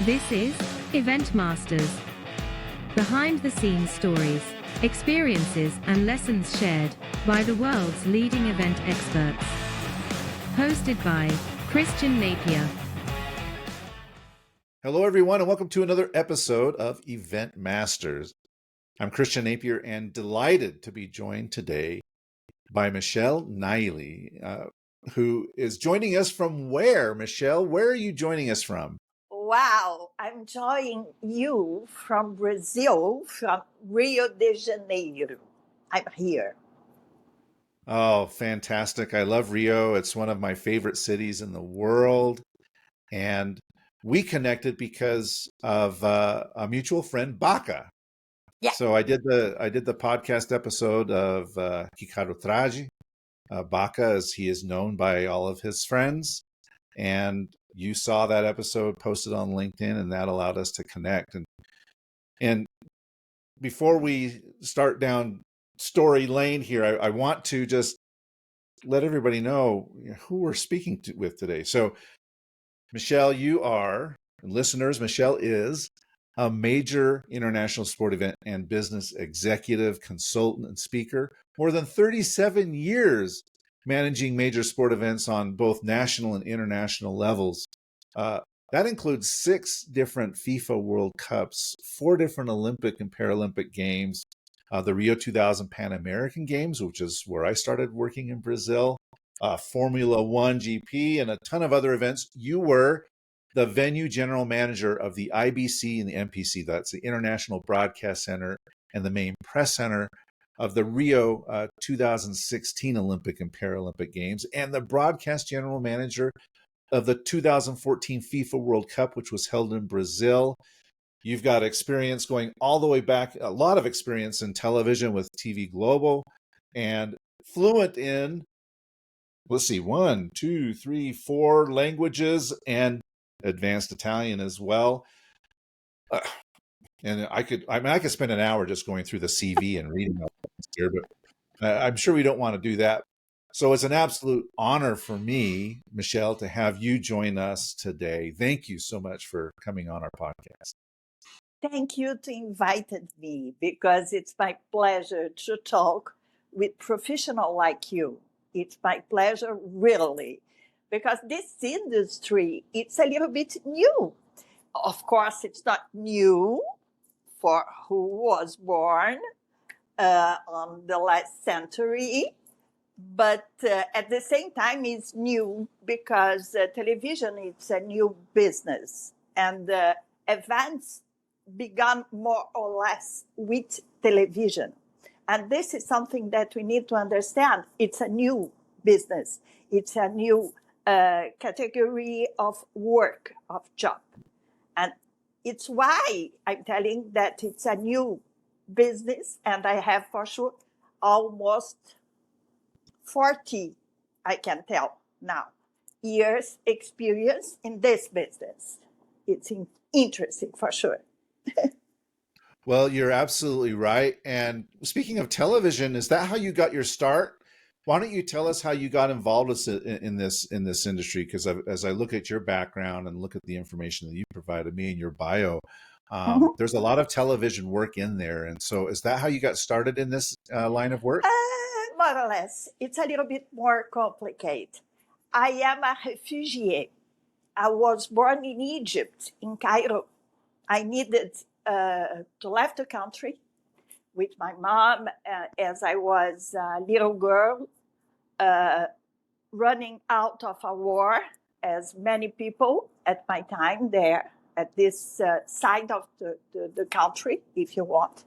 This is Event Masters. Behind the scenes stories, experiences, and lessons shared by the world's leading event experts. Hosted by Christian Napier. Hello, everyone, and welcome to another episode of Event Masters. I'm Christian Napier and delighted to be joined today by Michèle Naili, who is joining us from where? Michèle, where are you joining us from? Wow, I'm joining you from Brazil, from Rio de Janeiro. I'm here. Oh, fantastic. I love Rio. It's one of my favorite cities in the world. And we connected because of a mutual friend, Baca. Yeah. So I did the podcast episode of Ricardo Trage, Baca, as he is known by all of his friends. And you saw that episode posted on LinkedIn, and that allowed us to connect. And before we start down story lane here, I want to just let everybody know who we're speaking with today. So, Michèle, you are, and listeners, Michèle is a major international sport event and business executive, consultant, and speaker. More than 37 years managing major sport events on both national and international levels. That includes 6 different FIFA World Cups, 4 different Olympic and Paralympic Games, the Rio 2000 Pan American Games, which is where I started working in Brazil, Formula One GP, and a ton of other events. You were the venue general manager of the IBC and the MPC, that's the International Broadcast Center and the main press center of the Rio 2016 Olympic and Paralympic Games, and the broadcast general manager of the 2014 FIFA World Cup, which was held in Brazil. You've got experience going all the way back, a lot of experience in television with TV Global, and fluent in, 1, 2, 3, 4 languages and advanced Italian as well. And I could spend an hour just going through the CV and reading all this here, but I'm sure we don't want to do that. So it's an absolute honor for me, Michèle, to have you join us today. Thank you so much for coming on our podcast. Thank you to invited me, because it's my pleasure to talk with professional like you. It's my pleasure, really, because this industry, it's a little bit new. Of course, it's not new for who was born on the last century, but at the same time, it's new because television is a new business, and events began more or less with television. And this is something that we need to understand. It's a new business. It's a new category of work, of job. And it's why I'm telling that it's a new business, and I have for sure almost 40, I can tell now, years experience in this business. It's interesting for sure. Well, you're absolutely right. And speaking of television, is that how you got your start? Why don't you tell us how you got involved in this industry? Because as I look at your background and look at the information that you provided me in your bio, there's a lot of television work in there. And so is that how you got started in this line of work? More or less. It's a little bit more complicated. I am a refugee. I was born in Egypt, in Cairo. I needed to leave the country with my mom as I was a little girl, running out of a war, as many people at my time there at this side of the country, if you want.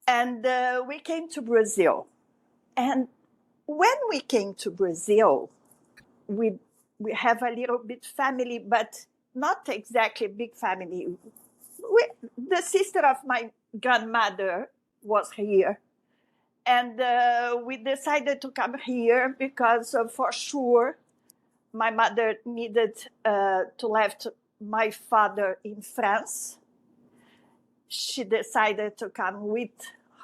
And we came to Brazil. And when we came to Brazil, we have a little bit family, but not exactly a big family. The sister of my grandmother was here. And we decided to come here because for sure my mother needed to leave my father in France. She decided to come with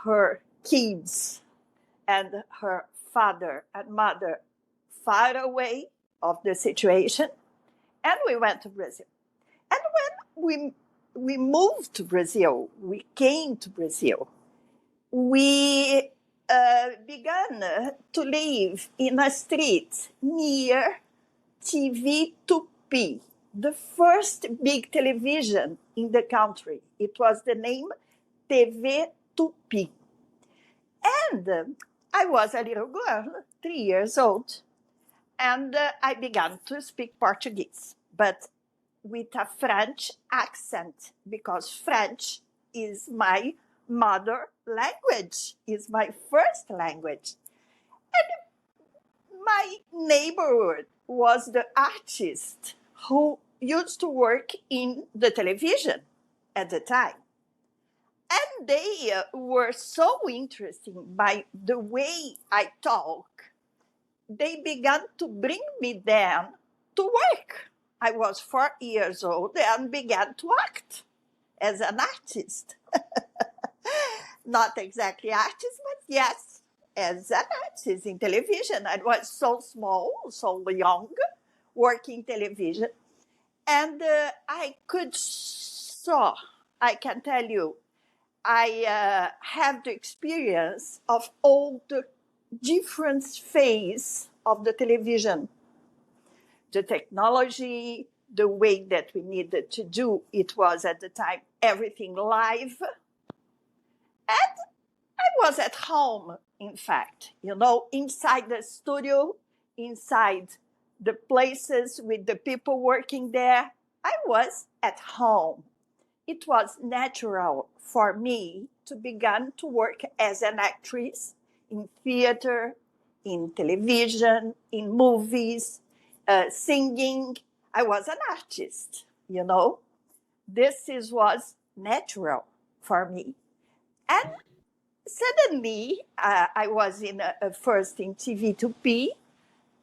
her kids and her father and mother far away of the situation. And we went to Brazil. And when we moved to Brazil. We came to Brazil. We began to live in a street near TV Tupi, the first big television in the country. It was the name TV Tupi. And I was a little girl, 3 years old, and I began to speak Portuguese, but with a French accent, because French is my mother language, is my first language. And my neighborhood was the artist who used to work in the television at the time. And they were so interested by the way I talk, they began to bring me down to work. I was 4 years old and began to act as an artist. Not exactly artist, but yes, as an artist in television. I was so small, so young, working television. And I could saw, I can tell you, I have the experience of all the different phases of the television. The technology, the way that we needed to do, it was at the time everything live. And I was at home, in fact, inside the studio, inside the places with the people working there. I was at home. It was natural for me to begin to work as an actress in theater, in television, in movies, singing. I was an artist, This was natural for me. And suddenly, I was first in TV Tupi,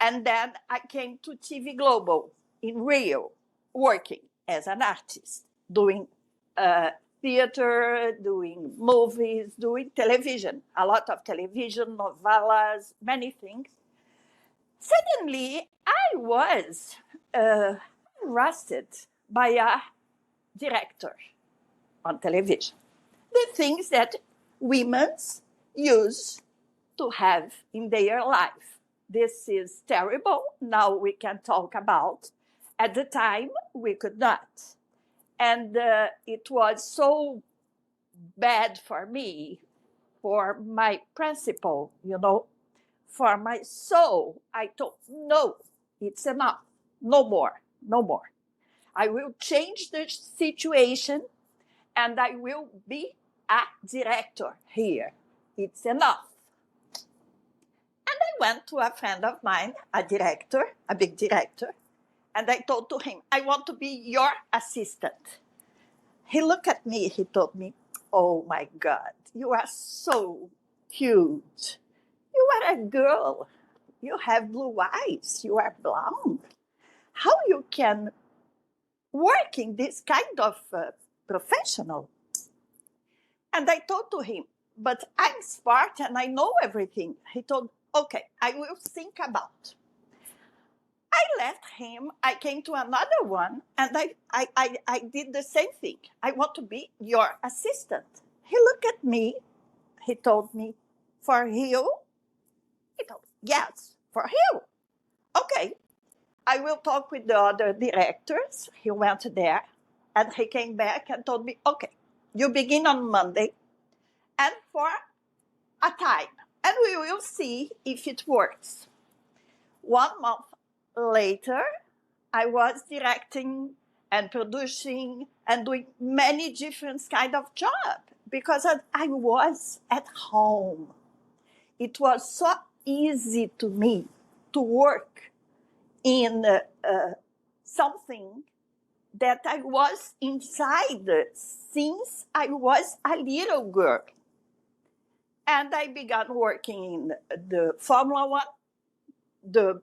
and then I came to TV Global in Rio, working as an artist, doing theater, doing movies, doing television, a lot of television, novellas, many things. Suddenly, I was arrested by a director on television. The things that women use to have in their life. This is terrible. Now we can talk about. At the time, we could not. And it was so bad for me, for my principle, for my soul. I thought, no, it's enough. No more, no more. I will change the situation and I will be a director here. It's enough. And I went to a friend of mine, a director, a big director, and I told to him, I want to be your assistant. He looked at me, he told me, oh my God, you are so cute. You are a girl. You have blue eyes. You are blonde. How you can work in this kind of professional? And I told to him, but I'm smart and I know everything. He told, okay, I will think about. I left him, I came to another one, and I did the same thing. I want to be your assistant. He looked at me, he told me, for you? He told me, yes, for you. Okay, I will talk with the other directors. He went there, and he came back and told me, okay, you begin on Monday, and for a time, and we will see if it works. 1 month later, I was directing and producing and doing many different kind of jobs because I was at home. It was so easy to me to work in something that I was inside since I was a little girl. And I began working in the Formula One, the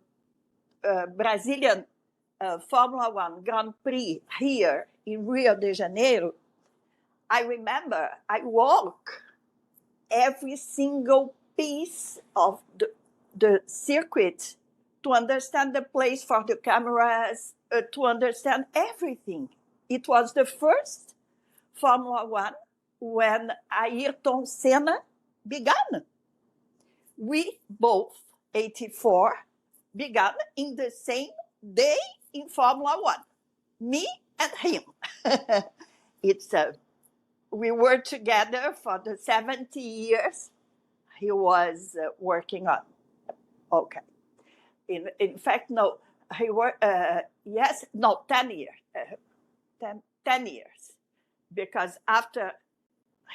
Brazilian Formula One Grand Prix here in Rio de Janeiro. I remember I walk every single piece of the circuit to understand the place for the cameras, to understand everything. It was the first Formula One when Ayrton Senna began. We both, 84, began in the same day in Formula One, me and him. We were together for the 70 years he was working on. Okay. In fact, no, he worked, 10 years. 10 years. Because after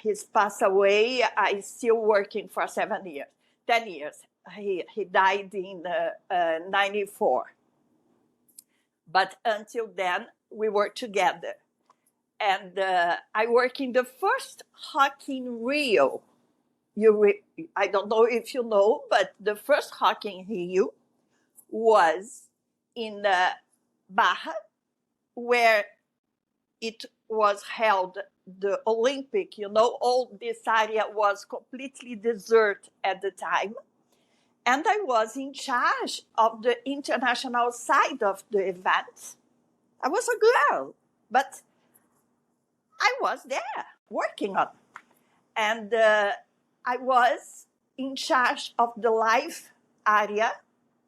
he's passed away, I still working for 7 years. 10 years. He died in 94. But until then, we were together. And I worked in the first hockey in Rio. I don't know if you know, but the first hockey in Rio was in Barra, where it was held the Olympic. All this area was completely desert at the time. And I was in charge of the international side of the event. I was a girl, but I was there working on it. And I was in charge of the live area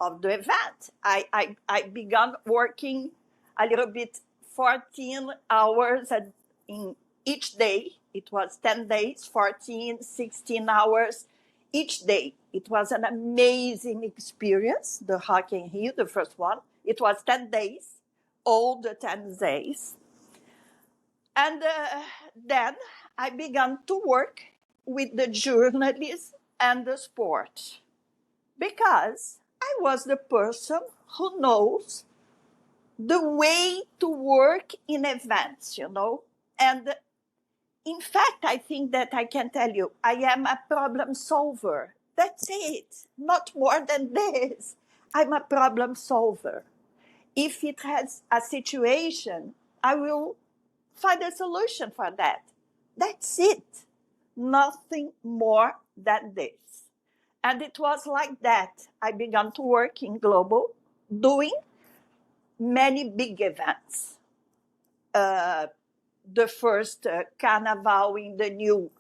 of the event. I began working a little bit 14 hours in each day. It was 10 days, 14, 16 hours each day. It was an amazing experience, the Hockey in Rio, the first one. It was 10 days, all the 10 days. And then I began to work with the journalism and the sport, because I was the person who knows the way to work in events, And in fact, I think that I can tell you, I am a problem solver. That's it, not more than this. I'm a problem solver. If it has a situation, I will find a solution for that. That's it. Nothing more than this. And it was like that. I began to work in Global, doing many big events. The first Carnaval in the new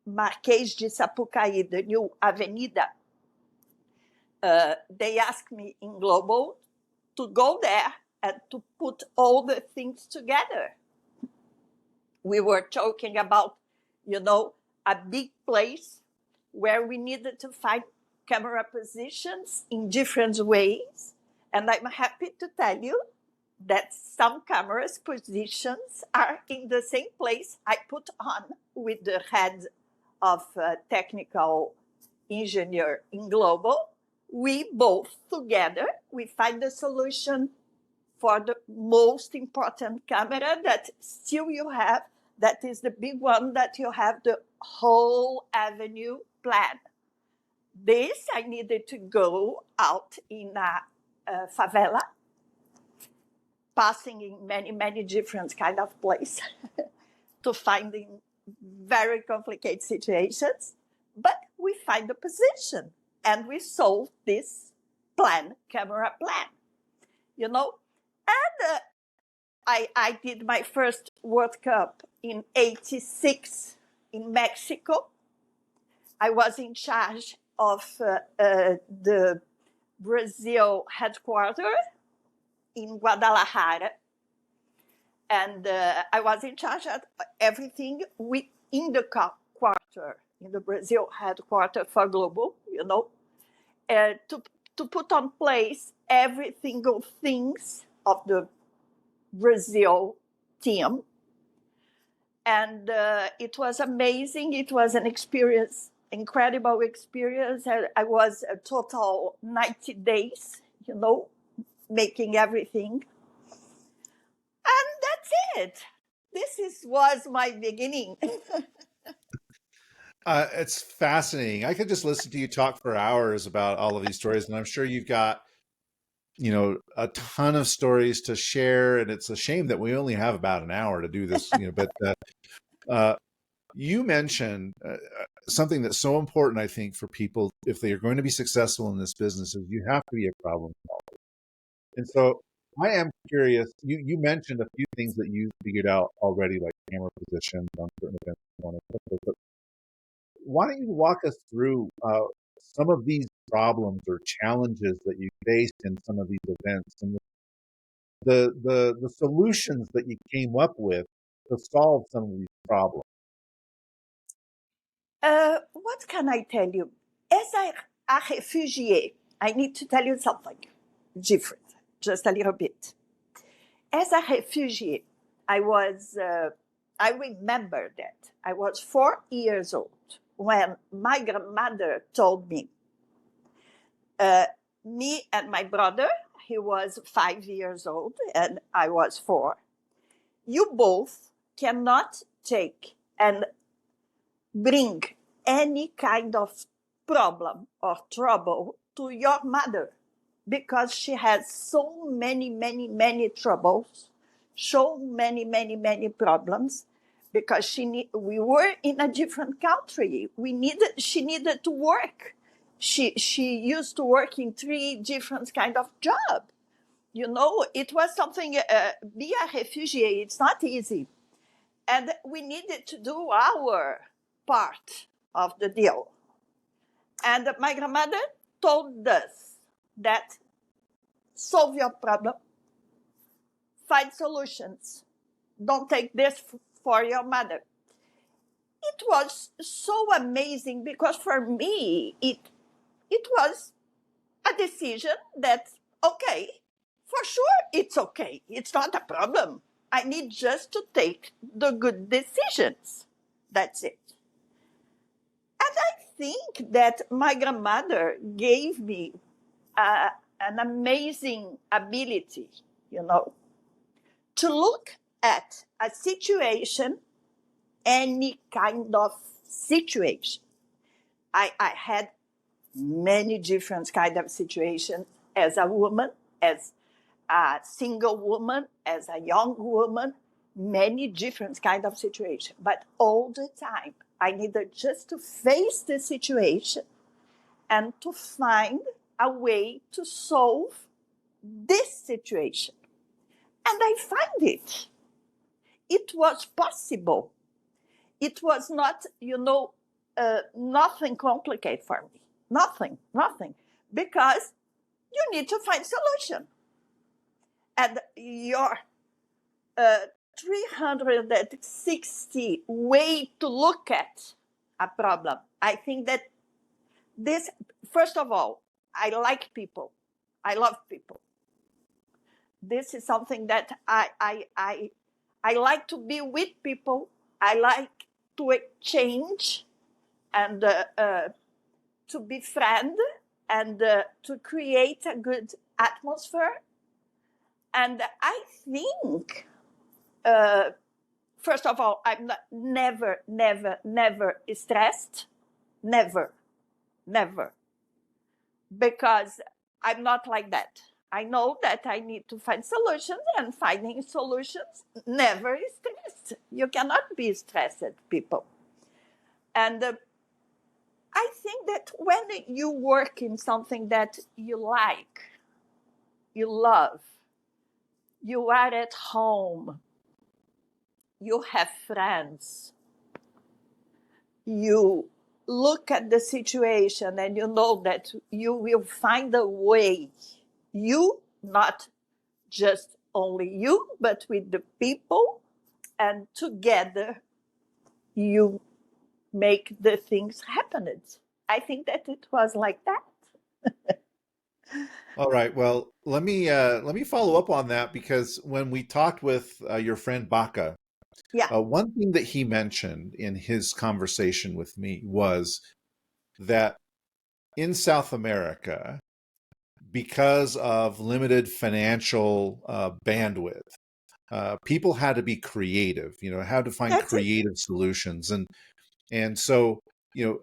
Marquês de Sapucaí, the new Avenida. They asked me in Global to go there and to put all the things together. We were talking about, a big place where we needed to find camera positions in different ways. And I'm happy to tell you that some cameras positions are in the same place I put on with the head of technical engineer in Global. We both together, we find the solution for the most important camera that still you have. That is the big one that you have the whole avenue plan. This, I needed to go out in a favela, passing in many, many different kind of places to finding very complicated situations. But we find the position and we solve this camera plan, And I did my first World Cup in 86 in Mexico. I was in charge of the Brazil headquarters in Guadalajara. And I was in charge of everything in the quarter, in the Brazil headquarters for Global, to put on place every single things of the Brazil team. And it was amazing. It was an experience, incredible experience. I was a total 90 days, making everything. And that's it. Was my beginning. It's fascinating. I could just listen to you talk for hours about all of these stories, and I'm sure you've got, a ton of stories to share. And it's a shame that we only have about an hour to do this. But you mentioned something that's so important, I think, for people if they are going to be successful in this business, is you have to be a problem solver. And so I am curious. You mentioned a few things that you figured out already, like camera positions on certain events. But why don't you walk us through some of these problems or challenges that you faced in some of these events and the solutions that you came up with to solve some of these problems? What can I tell you? As a refugee, I need to tell you something different, just a little bit. As a refugee, I remember that I was 4 years old when my grandmother told me, uh, me and my brother, he was 5 years old and I was four, you both cannot take and bring any kind of problem or trouble to your mother because she has so many troubles, so many problems because we were in a different country. She needed to work. She used to work in three different kind of job. You know, it was something. Be a refugee. It's not easy, and we needed to do our part of the deal. And my grandmother told us that solve your problem, find solutions. Don't take this for your mother. It was so amazing because for me, it was a decision that, okay, for sure it's okay. It's not a problem. I need just to take the good decisions. That's it. And I think that my grandmother gave me an amazing ability, you know, to look at a situation, any kind of situation. I had many different kind of situations as a woman, as a single woman, as a young woman, many different kind of situations. But all the time, I needed just to face the situation and to find a way to solve this situation. And I find it. It was possible. It was not, nothing complicated for me. Nothing. Because you need to find solution. And your 360 way to look at a problem. I think that this, first of all, I like people. I love people. This is something that I like to be with people. I like to exchange and to befriend and to create a good atmosphere. And I think, first of all, I'm not, never stressed. Never. Because I'm not like that. I know that I need to find solutions, and finding solutions never is stressed. You cannot be stressed, people. And I think that when you work in something that you like, you love, you are at home, you have friends, you look at the situation and you know that you will find a way. You, not just only you, but with the people, and together you make the things happen. I think that it was like that. All right. Well, let me follow up on that because when we talked with your friend Baca, Yeah. one thing that he mentioned in his conversation with me was that in South America, because of limited financial bandwidth, people had to be creative. You know, how to find That's it. creative solutions, and so you know,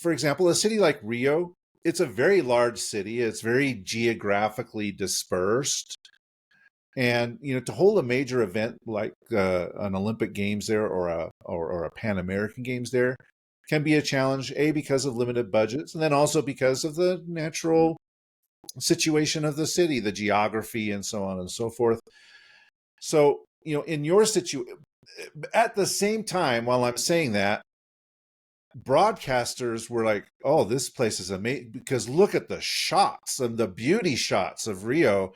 for example, a city like Rio, it's a very large city. It's very geographically dispersed. And you know, to hold a major event like an Olympic Games there or a Pan American Games there can be a challenge. A, because of limited budgets, and then also because of the natural situation of the city, the geography, and so on and so forth. So, in your situation, at the same time, while I'm saying that, broadcasters were like, "Oh, this place is amazing," because look at the shots, and the beauty shots of Rio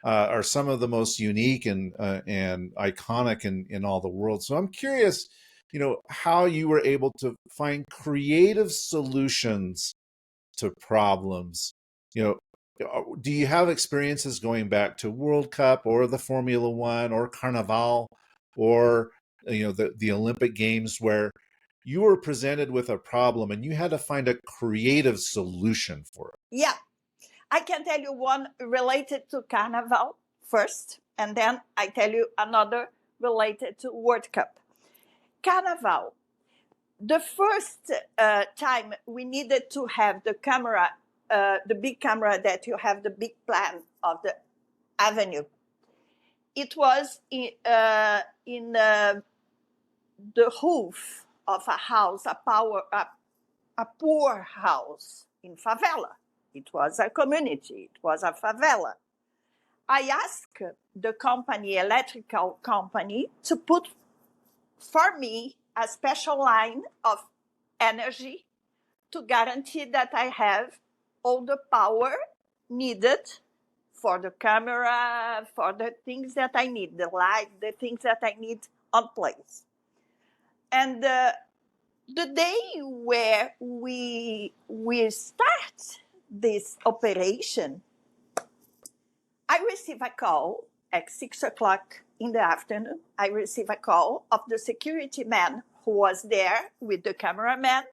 are some of the most unique and iconic in all the world. So I'm curious, how you were able to find creative solutions to problems. Do you have experiences going back to World Cup or the Formula One or Carnival or the Olympic Games where you were presented with a problem and you had to find a creative solution for it? Yeah, I can tell you one related to Carnival first, and then I tell you another related to World Cup. Carnival. The first time we needed to have the camera, the big camera that you have the big plan of the avenue. It was in the roof of a house, a poor house in favela. It was a community. It was a favela. I asked the company, electrical company, to put for me a special line of energy to guarantee that I have all the power needed for the camera, for the things that I need, the light, the things that I need on place. And the day where we start this operation, I receive a call at 6:00 in the afternoon. I receive a call of the security man who was there with the cameraman.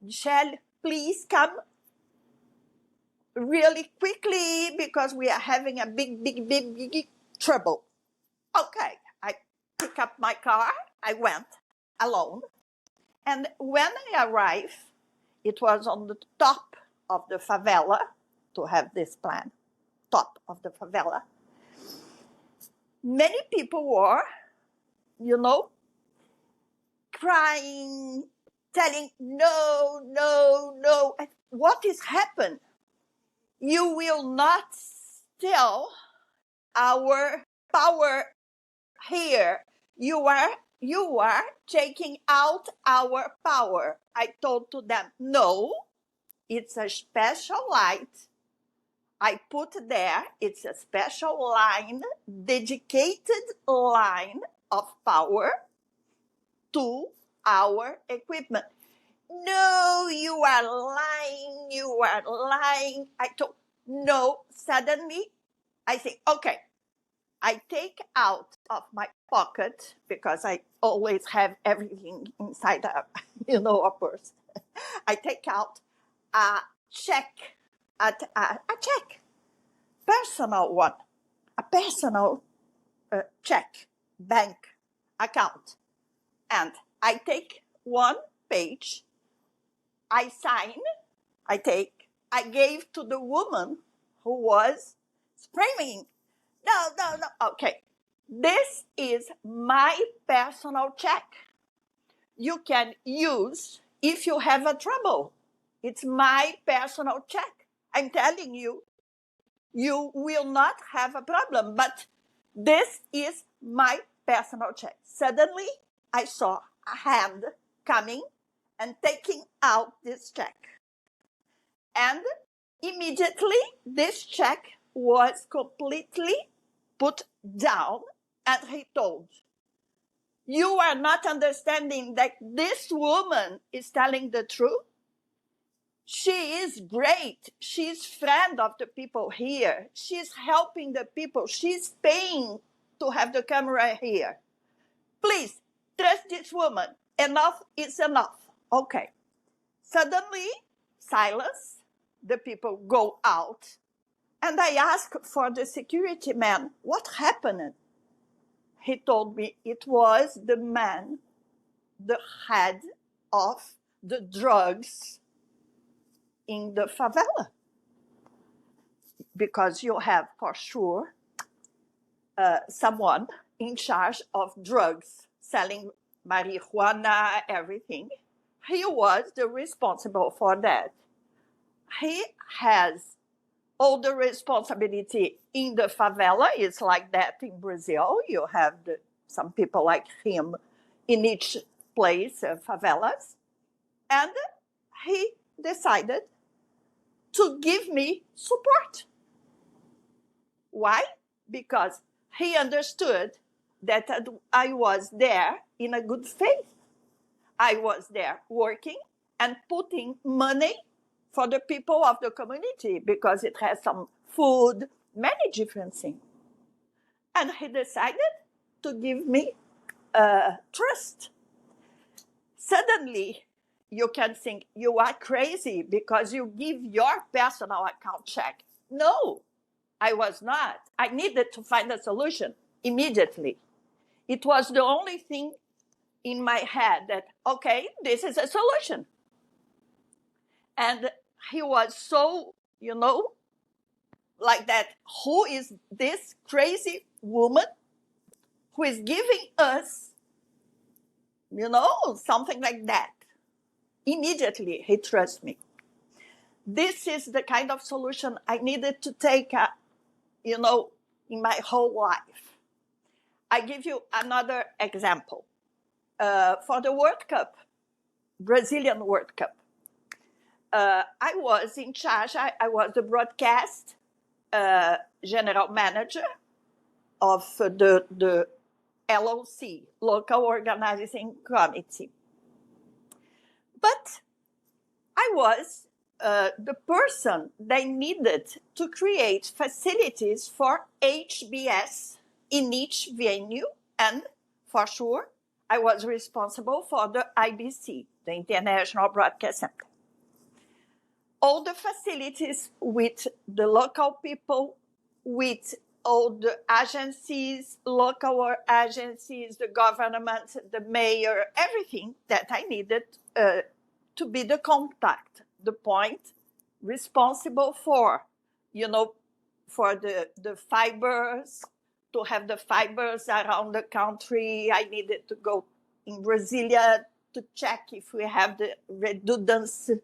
Michèle, please come really quickly because we are having a big trouble. Okay, I pick up my car. I went alone. And when I arrived, it was on the top of the favela to have this plan, top of the favela. Many people were, crying, telling, no, no, no. What is happened? You will not steal our power here. You are taking out our power. I told to them, no, it's a special light I put there. It's a special line, dedicated line of power to our equipment. No, you are lying. You are lying. I told, no. Suddenly, I think, okay, I take out of my pocket, because I always have everything inside a purse. I take out a check, a check, personal one, a personal check, bank account. And I take one page, I sign, I gave to the woman who was screaming, no, no, no. Okay, this is my personal check. You can use if you have a trouble. It's my personal check. I'm telling you, you will not have a problem, but this is my personal check. Suddenly, I saw a hand coming and taking out this check. And immediately, this check was completely put down, and he told, you are not understanding that this woman is telling the truth. She is great. She's friend of the people here. She's helping the people. She's paying to have the camera here. Please, trust this woman. Enough is enough. Okay. Suddenly, silence. The people go out. And I asked for the security man, what happened? He told me it was the man, the head of the drugs in the favela. Because you have for sure someone in charge of drugs, selling marijuana, everything. He was the responsible for that. He has all the responsibility in the favela. It's like that in Brazil. You have some people like him in each place, favelas. And he decided to give me support. Why? Because he understood that I was there in a good faith. I was there working and putting money for the people of the community because it has some food, many different things. And he decided to give me trust. Suddenly, you can think you are crazy because you give your personal account check. No, I was not. I needed to find a solution immediately. It was the only thing in my head that, okay, this is a solution. And he was so, like that. Who is this crazy woman who is giving us, something like that? Immediately, he trusts me. This is the kind of solution I needed to take, in my whole life. I give you another example. For the World Cup, Brazilian World Cup, I was in charge. I was the broadcast general manager of the LOC, Local Organizing Committee. But I was the person they needed to create facilities for HBS in each venue, and for sure, I was responsible for the IBC, the International Broadcast Center. All the facilities with the local people, with all the agencies, local agencies, the government, the mayor, everything that I needed to be the contact, the point, responsible for, for the fibers, to have the fibers around the country. I needed to go in Brasilia to check if we have the redundancy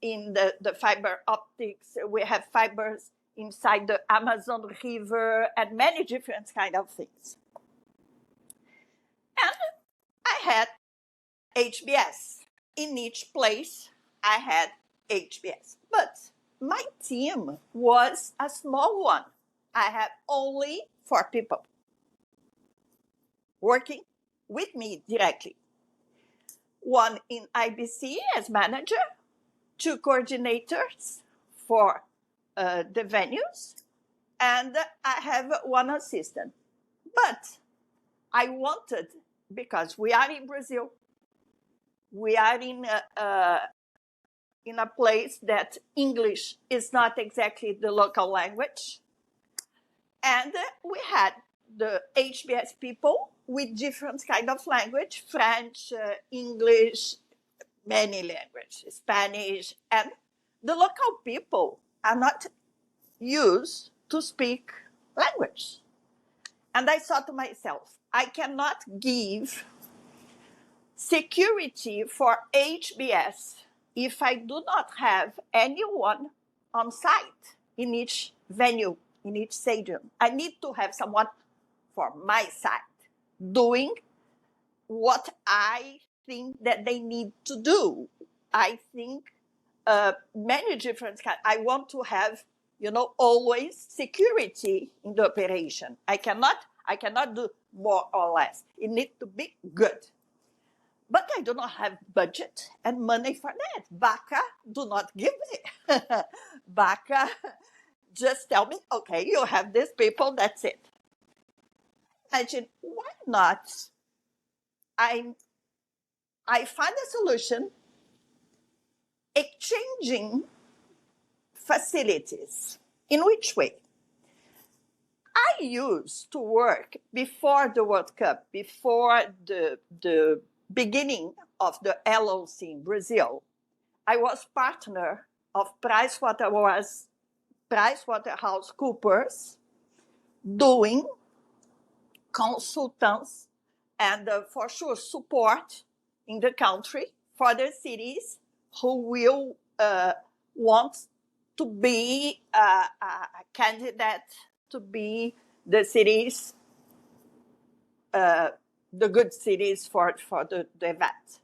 in the fiber optics. We have fibers inside the Amazon River and many different kind of things. And I had HBS. In each place, I had HBS. But my team was a small one. I had only 4 people working with me directly. One in IBC as manager, 2 coordinators for the venues, and I have 1 assistant. But I wanted, because we are in Brazil, we are in a place that English is not exactly the local language, and we had the HBS people with different kind of language, French, English, many languages, Spanish, and the local people are not used to speak language. And I thought to myself, I cannot give security for HBS if I do not have anyone on site in each venue, in each stadium. I need to have someone for my side doing what I think that they need to do. I think many different kinds. I want to have, always security in the operation. I cannot do more or less. It needs to be good. But I do not have budget and money for that. Baca do not give me. Baca just tell me, okay, you have these people, that's it. I said, why not? I find a solution exchanging facilities. In which way? I used to work before the World Cup, before the beginning of the LOC in Brazil. I was partner of PricewaterhouseCoopers, doing consultants and for sure support in the country for the cities who will want to be a candidate to be the cities, the good cities for the event.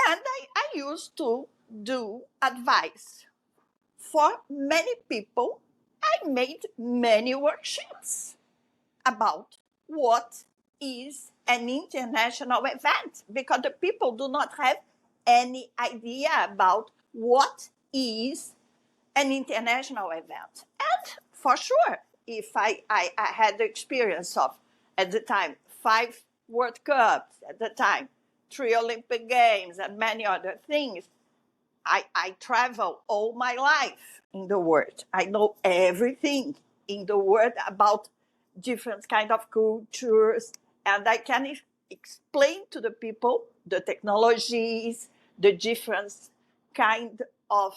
And I used to do advice for many people. I made many workshops about what is an international event, because the people do not have any idea about what is an international event. And for sure, if I had the experience of, at the time, 5 World Cups, at the time, 3 Olympic Games, and many other things, I travel all my life in the world. I know everything in the world about different kind of cultures, and I can explain to the people the technologies, the different kind of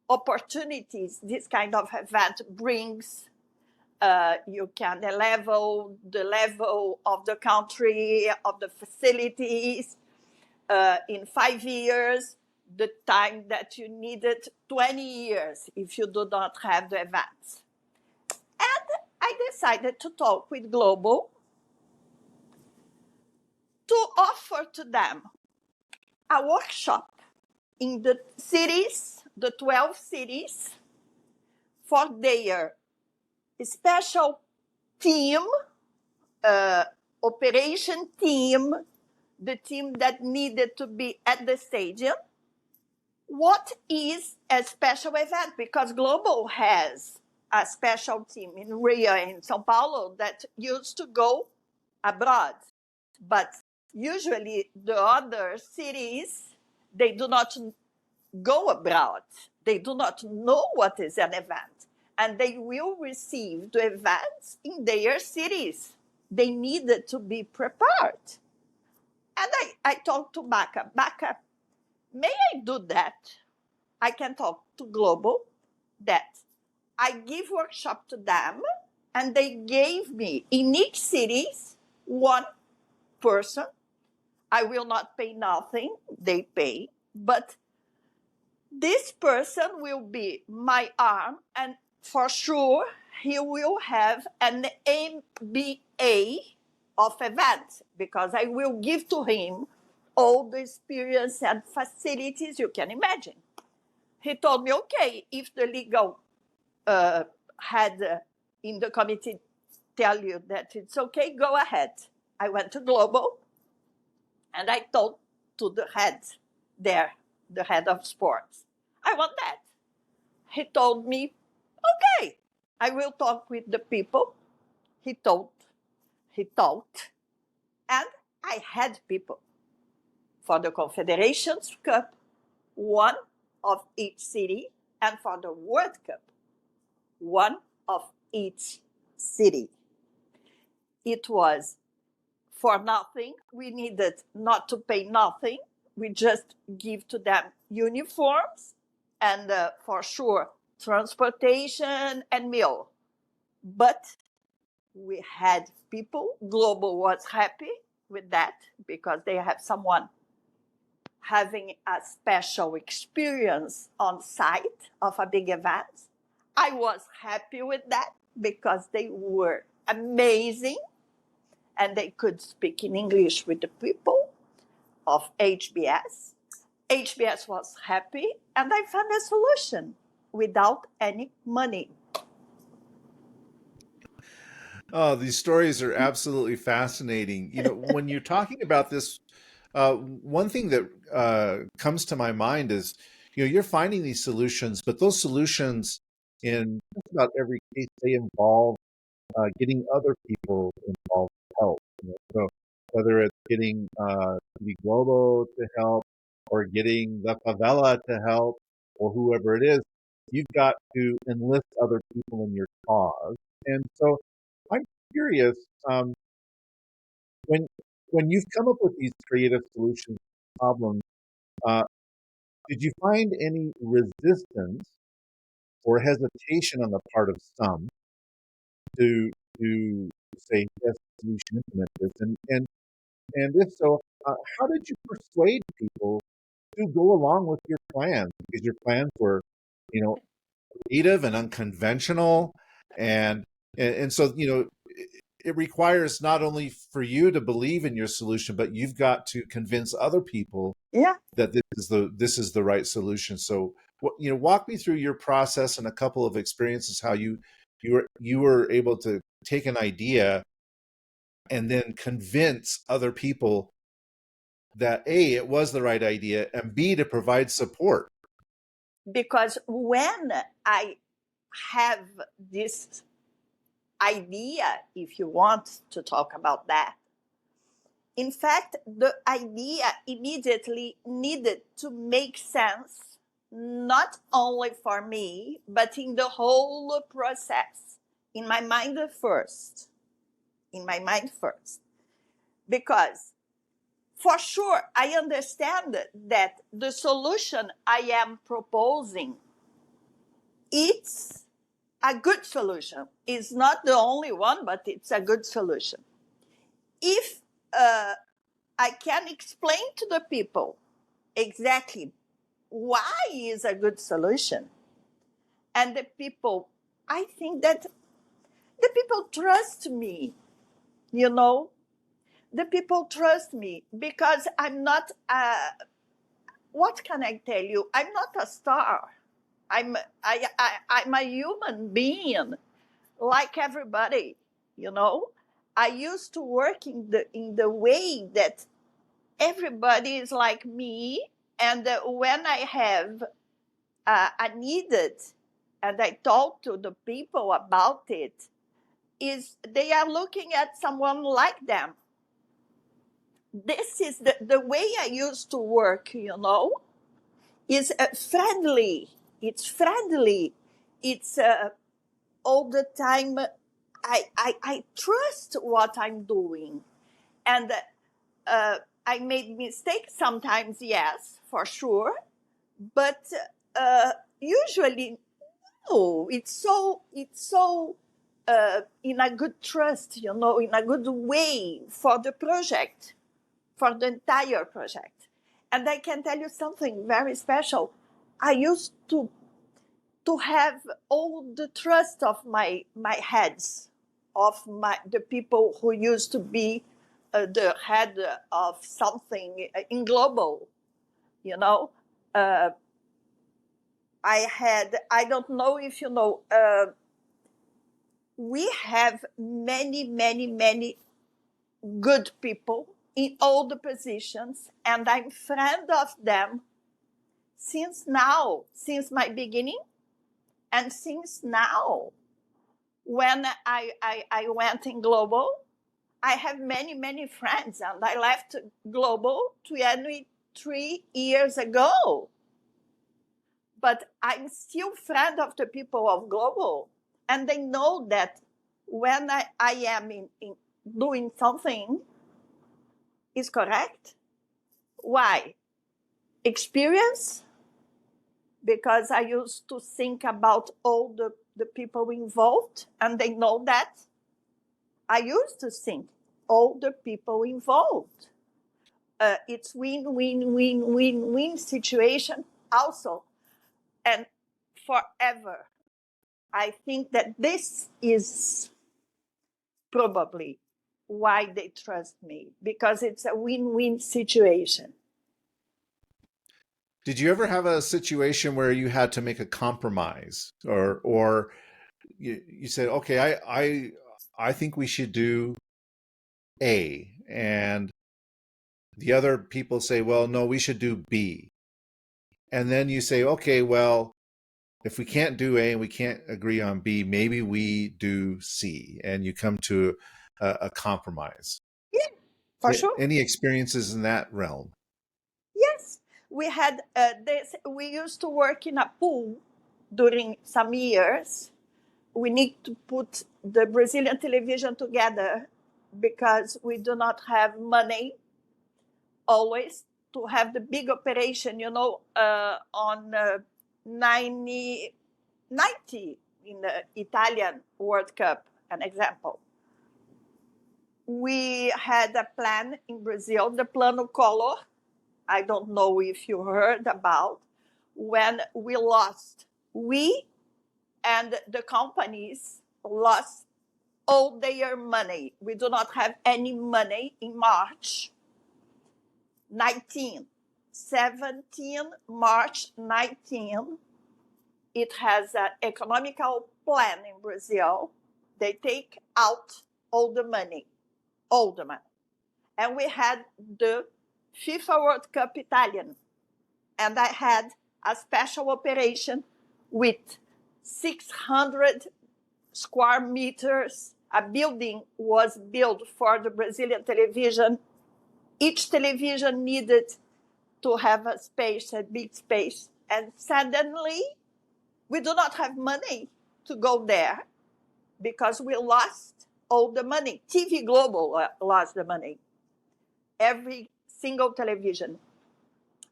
opportunities this kind of event brings. You can level the level of the country, of the facilities, in 5 years, the time that you needed 20 years if you do not have the events. And I decided to talk with Global to offer to them a workshop in the cities, the 12 cities, for their special team, operation team, the team that needed to be at the stadium. What is a special event? Because Global has a special team in Rio and São Paulo that used to go abroad. But usually the other cities, they do not go abroad. They do not know what is an event. And they will receive the events in their cities. They needed to be prepared. And I talked to Baca. Baca, may I do that? I can talk to Global that I give workshop to them, and they gave me in each cities one person. I will not pay nothing, they pay, but this person will be my arm, and for sure he will have an MBA of events, because I will give to him all the experience and facilities you can imagine. He told me, okay, if the legal head in the committee tell you that it's okay, go ahead. I went to Global and I told to the head there, the head of sports, I want that. He told me, okay, I will talk with the people. He talked, and I had people for the Confederations Cup, one of each city, and for the World Cup, one of each city. It was for nothing. We needed not to pay nothing. We just give to them uniforms and for sure transportation and meal. But we had people. Global was happy with that because they have someone having a special experience on site of a big event. I was happy with that because they were amazing and they could speak in English with the people of HBS. HBS was happy, and I found a solution without any money. Oh, these stories are absolutely fascinating. You know, when you're talking about this, one thing that comes to my mind is, you know, you're finding these solutions, but those solutions in just about every case, they involve getting other people involved to help. You know? So whether it's getting the Globo to help or getting the favela to help or whoever it is, you've got to enlist other people in your cause. And so I'm curious, when when you've come up with these creative solutions to problems, uh, did you find any resistance or hesitation on the part of some to say yes, we should implement this? And if so, how did you persuade people to go along with your plans? Because your plans were, you know, creative and unconventional, and so it requires not only for you to believe in your solution, but you've got to convince other people Yeah. that this is the right solution. So walk me through your process and a couple of experiences how you were able to take an idea and then convince other people that A, it was the right idea, and B, to provide support. Because when I have this idea, if you want to talk about that, in fact, the idea immediately needed to make sense, not only for me, but in the whole process, in my mind first. In my mind first. Because for sure, I understand that the solution I am proposing, it's a good solution. It's not the only one, but it's a good solution. If I can explain to the people exactly why is a good solution, and the people, I think that the people trust me, the people trust me because I'm not, what can I tell you? I'm not a star. I'm a human being like everybody, I used to work in the way that everybody is like me, and when I have a needed, and I talk to the people about it, is they are looking at someone like them. This is the way I used to work, is friendly. It's friendly. It's all the time. I trust what I'm doing. And I made mistakes sometimes, yes, for sure. But usually, no. It's so in a good trust, in a good way for the project, for the entire project. And I can tell you something very special. I used to have all the trust of my heads, of the people who used to be the head of something in global, I don't know if you know, we have many good people in all the positions, and I'm friend of them since my beginning, and since now. When I went in global, I have many friends, and I left global 23 years ago. But I'm still friend of the people of global, and they know that when I am in doing something is correct. Why? Experience, because I used to think about all the people involved, and they know that. I used to think all the people involved. It's win situation also, and forever. I think that this is probably why they trust me, because it's a win-win situation. Did you ever have a situation where you had to make a compromise, or you said, okay, I think we should do A, and the other people say, well, no, we should do B, and then you say, okay, well, if we can't do A and we can't agree on B, maybe we do C, and you come to a compromise? Yeah, for sure. Any experiences in that realm? Yes, we had this. We used to work in a pool during some years. We need to put the Brazilian television together because we do not have money always to have the big operation, on 90 in the Italian World Cup, an example. We had a plan in Brazil, the Plano Collor. I don't know if you heard about, when we lost. We and the companies lost all their money. We do not have any money in March 19, 17, March 19. It has an economical plan in Brazil. They take out all the money. And we had the FIFA World Cup Italian. And I had a special operation with 600 square meters. A building was built for the Brazilian television. Each television needed to have a space, a big space. And suddenly, we do not have money to go there because we lost all the money. TV Global lost the money. Every single television.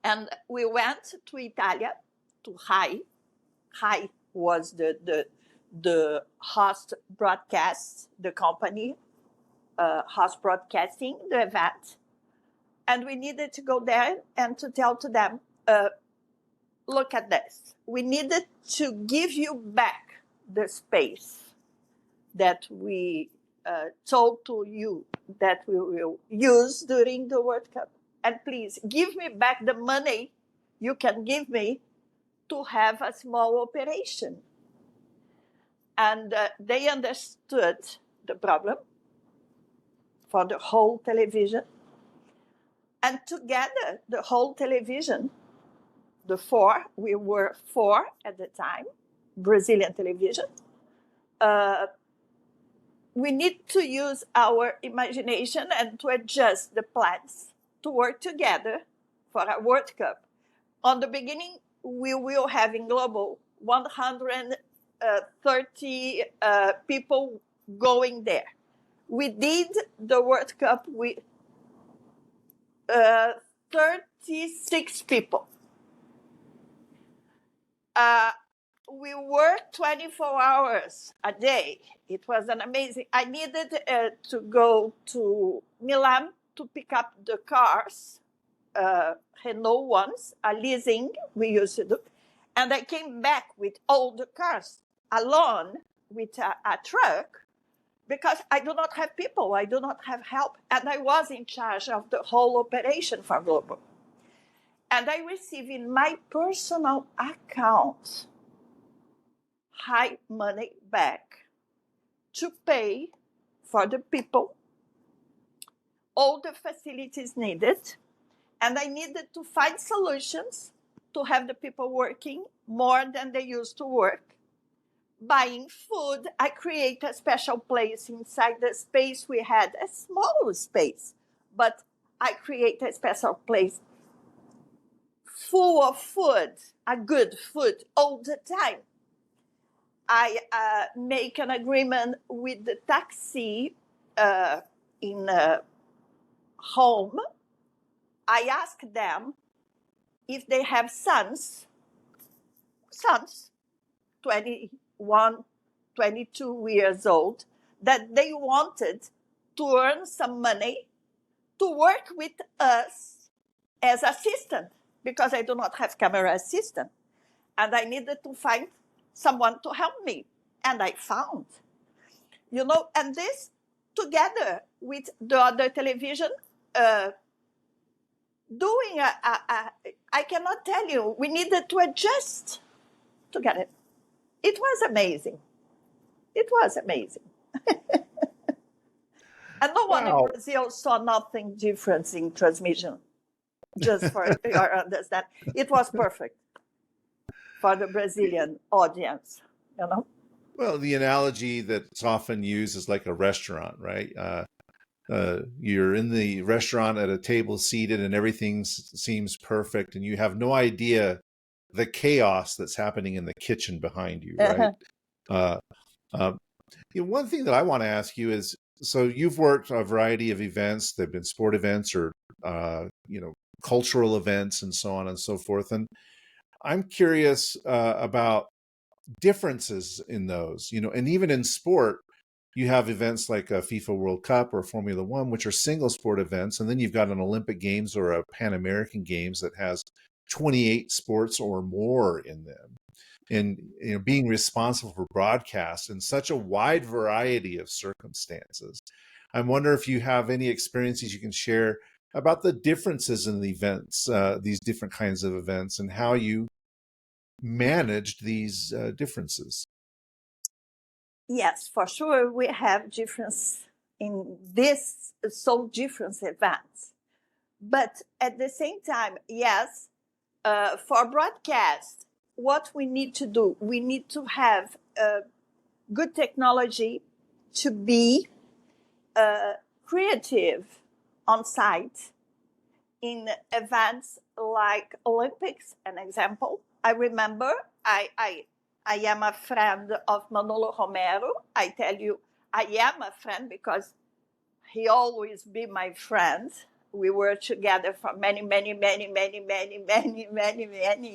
And we went to Italia, to Rai. Rai was the host broadcast, the company, host broadcasting the event. And we needed to go there and to tell to them, look at this. We needed to give you back the space that we told to you that we will use during the World Cup. And please give me back the money you can give me to have a small operation. And they understood the problem for the whole television. And together, the whole television, we were four at the time, Brazilian television. We need to use our imagination and to adjust the plans to work together for a World Cup. On the beginning, we will have in global 130 people going there. We did the World Cup with 36 people. We worked 24 hours a day. It was an amazing. I needed to go to Milan to pick up the cars, Renault ones, a leasing we used to do. And I came back with all the cars alone with a truck because I do not have people, I do not have help. And I was in charge of the whole operation for Global. And I received in my personal account high money back to pay for the people, all the facilities needed, and I needed to find solutions to have the people working more than they used to work. Buying food, I create a special place inside the space we had, a small space, but I create a special place full of food, a good food all the time. I make an agreement with the taxi in home. I ask them if they have sons, 21, 22 years old, that they wanted to earn some money to work with us as assistant, because I do not have camera assistant. And I needed to find someone to help me. And I found, and this together with the other television, doing I cannot tell you, we needed to adjust to get it. It was amazing. It was amazing. And no one in Brazil saw nothing different in transmission, just for your understanding. It was perfect for the Brazilian audience, Well, the analogy that's often used is like a restaurant, right? You're in the restaurant at a table seated and everything seems perfect and you have no idea the chaos that's happening in the kitchen behind you, right? One thing that I want to ask you is, so you've worked a variety of events. They've been sport events or, cultural events and so on and so forth. And I'm curious about differences in those, and even in sport, you have events like a FIFA World Cup or Formula One, which are single sport events. And then you've got an Olympic Games or a Pan American Games that has 28 sports or more in them. in being responsible for broadcast in such a wide variety of circumstances. I wonder if you have any experiences you can share about the differences in the events, these different kinds of events, and how you managed these differences. Yes, for sure, we have difference in this so different events. But at the same time, yes, for broadcast, what we need to do, we need to have good technology to be creative on site in events like Olympics, an example. I remember I am a friend of Manolo Romero. I tell you, I am a friend because he always be my friend. We were together for many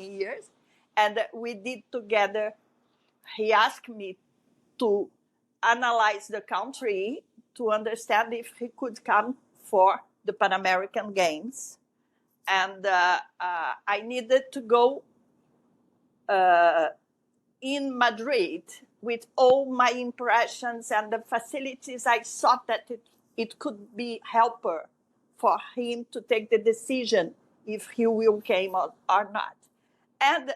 years. And we did together, he asked me to analyze the country to understand if he could come for the Pan American Games. And I needed to go in Madrid with all my impressions and the facilities. I thought that it could be helpful for him to take the decision if he will come or not. And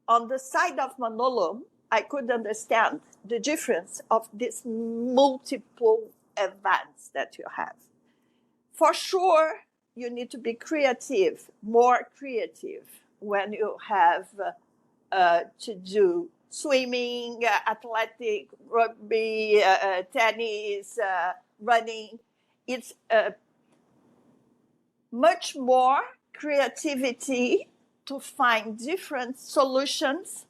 on the side of Manolo, I could understand the difference of these multiple events that you have. For sure, you need to be creative, more creative, when you have to do swimming, athletic, rugby, tennis, running. It's much more creativity to find different solutions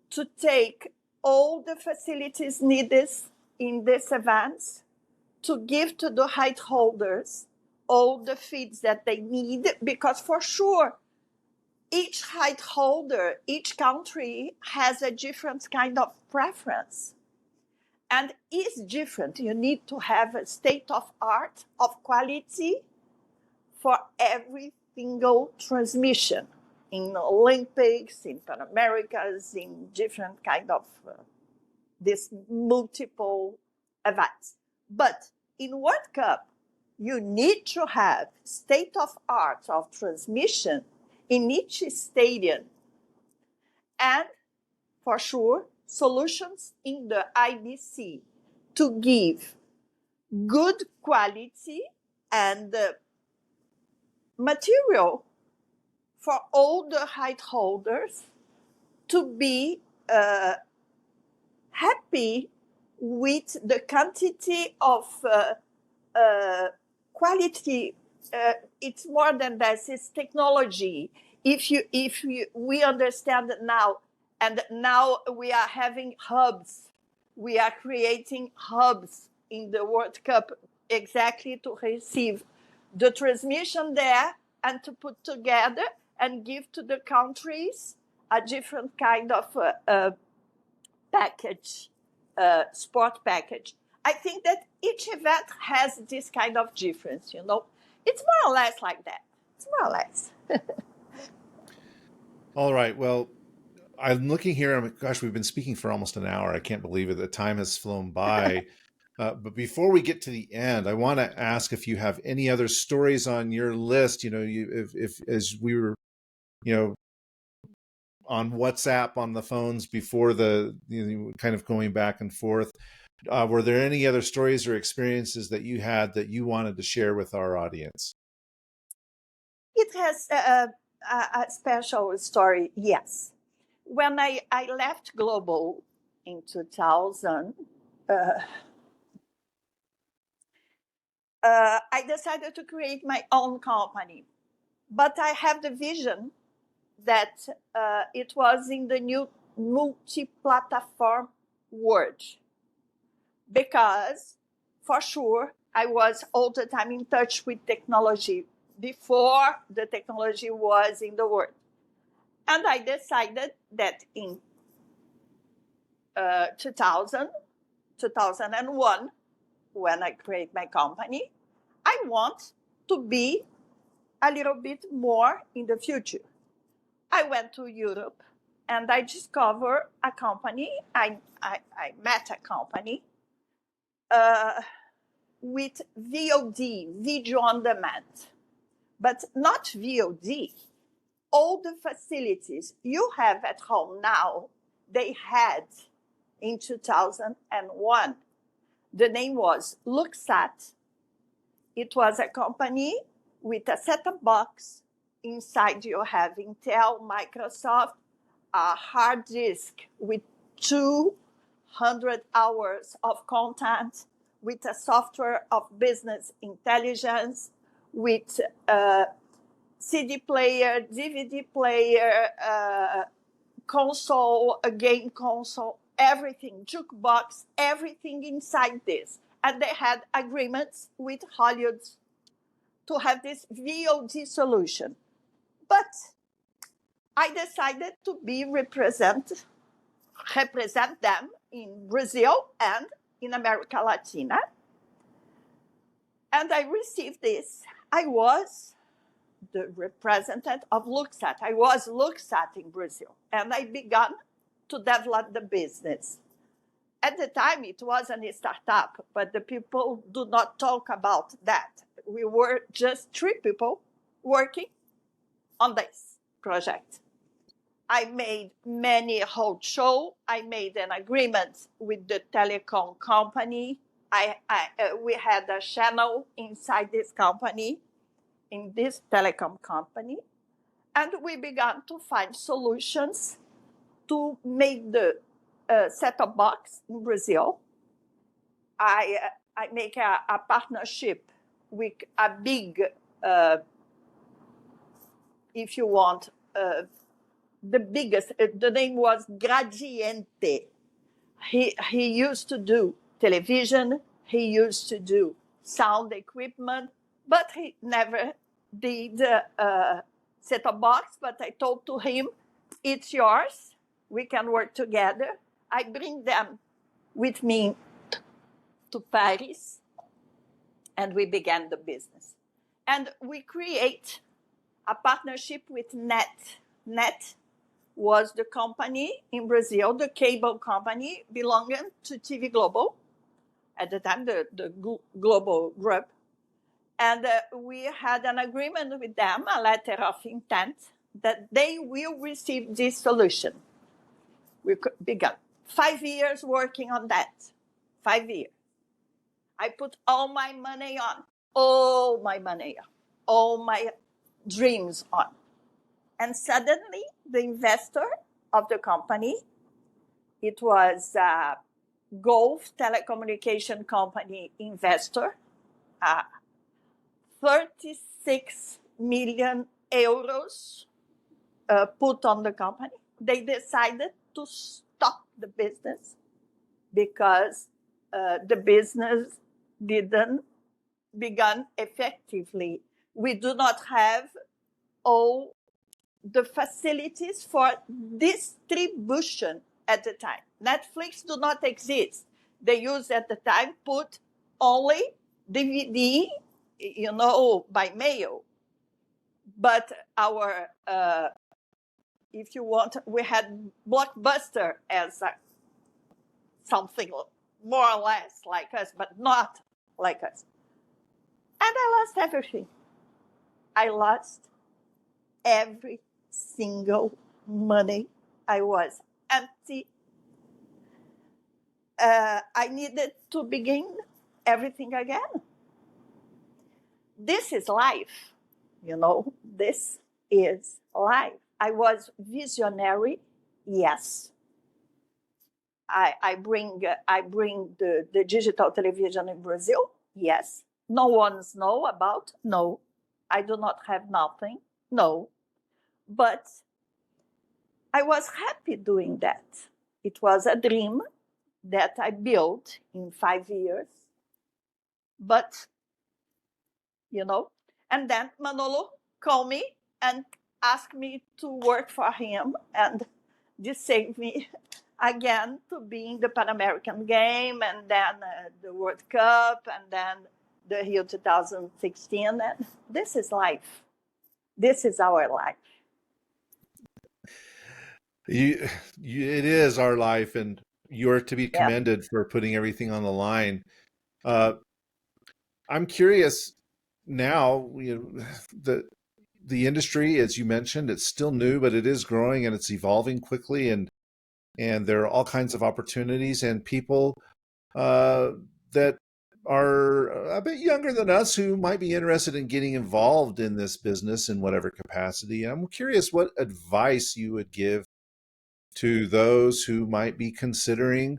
to take all the facilities needed in these events, to give to the height holders all the feeds that they need, because for sure, each height holder, each country has a different kind of preference. And it's different. You need to have a state of art, of quality for every single transmission in Olympics, in Pan Americas, in different kind of these multiple events. But in World Cup, you need to have state of art of transmission in each stadium, and for sure, solutions in the IBC to give good quality and material for all the height holders to be happy with the quantity of quality. It's more than that, it's technology. We understand it now, and now we are having hubs. We are creating hubs in the World Cup exactly to receive the transmission there and to put together and give to the countries a different kind of package, sport package. I think that each event has this kind of difference, you know. It's more or less like that. It's more or less. All right. Well, I'm looking here. Gosh, we've been speaking for almost an hour. I can't believe it. The time has flown by. But before we get to the end, I want to ask if you have any other stories on your list. You know, if as we were, you know, on WhatsApp on the phones before the kind of going back and forth, were there any other stories or experiences that you had that you wanted to share with our audience? It has a special story, yes. When I left Global in 2000, I decided to create my own company. But I have the vision that it was in the new multi-platform world. Because, for sure, I was all the time in touch with technology before the technology was in the world. And I decided that in 2001, when I create my company, I want to be a little bit more in the future. I went to Europe and I discovered a company. I met a company with VOD, video on demand, but not VOD. All the facilities you have at home now, they had in 2001. The name was Luxat. It was a company with a set-top box. Inside you have Intel, Microsoft, a hard disk with 200 hours of content, with a software of business intelligence, with CD player, DVD player, console, a game console, everything, jukebox, everything inside this. And they had agreements with Hollywood to have this VOD solution. But I decided to represent them in Brazil and in America Latina. And I received this. I was the representative of Luxat. I was Luxat in Brazil. And I began to develop the business. At the time, it wasn't a startup, but the people do not talk about that. We were just 3 people working on this project. I made many roadshows. I made an agreement with the telecom company. We had a channel inside this company, in this telecom company, and we began to find solutions to make the set-top box in Brazil. I make a partnership with a big, if you want, the biggest, the name was Gradiente. He used to do television, he used to do sound equipment, but he never did set-top box. But I told to him, it's yours, we can work together. I bring them with me to Paris, and we began the business. And we create a partnership with NET. NET was the company in Brazil, the cable company belonging to TV Global, at the time, the Global Group. And we had an agreement with them, a letter of intent, that they will receive this solution. We began 5 years working on that, 5 years. I put all my money on, all my dreams on. And suddenly, the investor of the company, it was a Gulf telecommunication company investor, 36 million euros put on the company. They decided to stop the business because the business didn't begin effectively. We do not have all the facilities for distribution at the time. Netflix do not exist. They used at the time put only DVD, by mail. But our, if you want, we had Blockbuster as something more or less like us, but not like us. And I lost everything. I lost every single money. I was empty. I needed to begin everything again. This is life, this is life. I was visionary, yes. I bring the digital television in Brazil, yes. No one's know about, no. I do not have nothing, no. But I was happy doing that. It was a dream that I built in 5 years. But, and then Manolo called me and asked me to work for him. And this saved me again to be in the Pan American game, and then the World Cup, and then the Rio 2016. And this is life. This is our life. It is our life, and you're to be Yeah. commended for putting everything on the line. Uh, I'm curious now, the industry, as you mentioned, it's still new, but it is growing and it's evolving quickly, and there are all kinds of opportunities and people uh, that are a bit younger than us who might be interested in getting involved in this business in whatever capacity. I'm curious what advice you would give to those who might be considering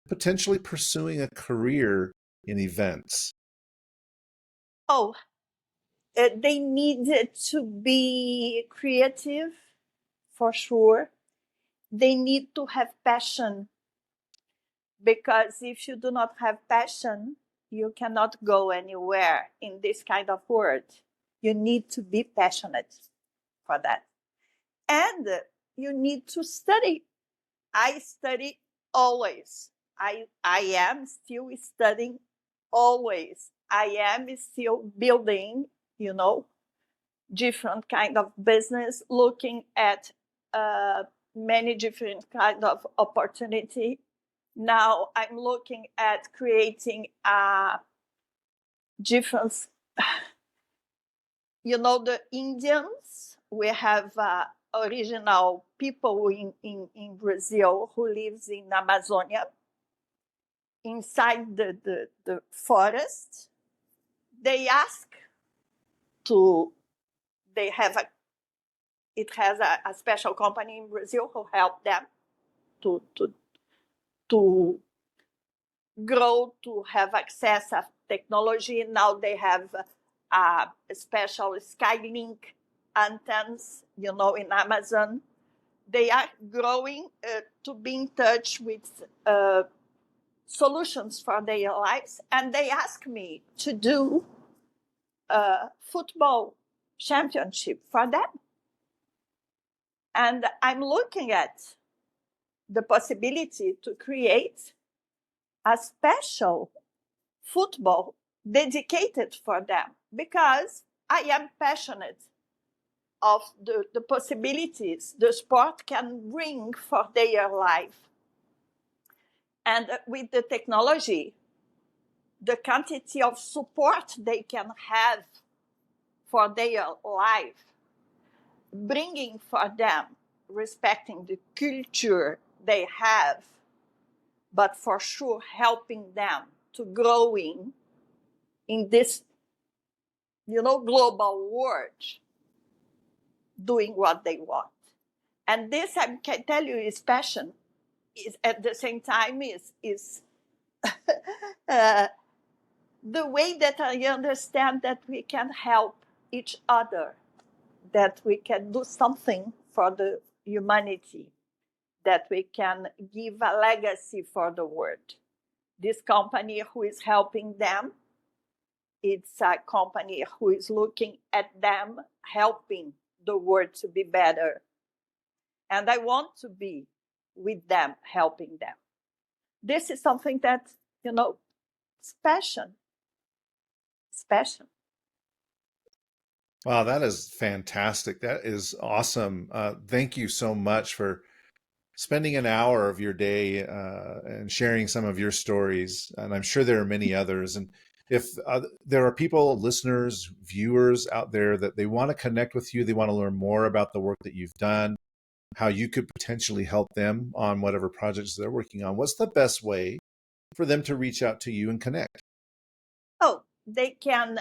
potentially pursuing a career in events. Oh, they needed to be creative, for sure. They need to have passion, because if you do not have passion, you cannot go anywhere in this kind of world. You need to be passionate for that. And you need to study. I study always. I am still studying always. I am still building, different kind of business, looking at many different kind of opportunity. Now I'm looking at creating a different, the Indians. We have original people in Brazil who lives in Amazonia, inside the forest. They ask to, they have it has a special company in Brazil who help them to grow, to have access of technology. Now they have a special Skylink antennas, in Amazon. They are growing to be in touch with solutions for their lives. And they ask me to do a football championship for them. And I'm looking at the possibility to create a special football dedicated for them, because I am passionate of the possibilities the sport can bring for their life. And with the technology, the quantity of support they can have for their life, bringing for them, respecting the culture they have, but for sure helping them to grow in this, global world, doing what they want. And this, I can tell you, is passion. Is at the same time is the way that I understand that we can help each other, that we can do something for the humanity, that we can give a legacy for the world. This company who is helping them, it's a company who is looking at them, helping the world to be better. And I want to be with them, helping them. This is something that, it's passion. It's passion. Wow, that is fantastic. That is awesome. Thank you so much for spending an hour of your day and sharing some of your stories. And I'm sure there are many others. And if there are people, listeners, viewers out there that they want to connect with you, they want to learn more about the work that you've done, how you could potentially help them on whatever projects they're working on, what's the best way for them to reach out to you and connect? Oh, they can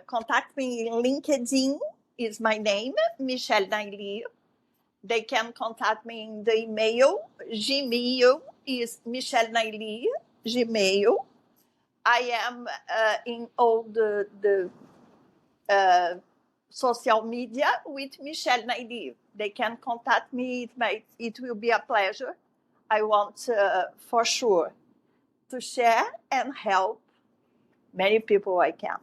contact me in LinkedIn, is my name, Michèle Naili. They can contact me in the email. Gmail is Michèle Naili, Gmail. I am in all the social media with Michèle Naili. They can contact me. It will be a pleasure. I want for sure to share and help many people I can,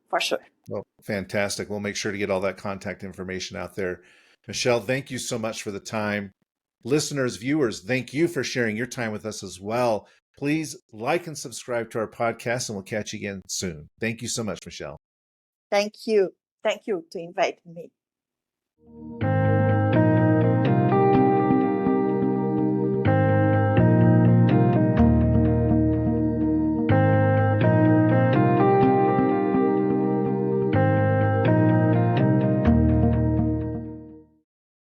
for sure. Well, fantastic. We'll make sure to get all that contact information out there. Michèle, thank you so much for the time. Listeners, viewers, thank you for sharing your time with us as well. Please like and subscribe to our podcast, and we'll catch you again soon. Thank you so much, Michèle. Thank you. Thank you to invite me.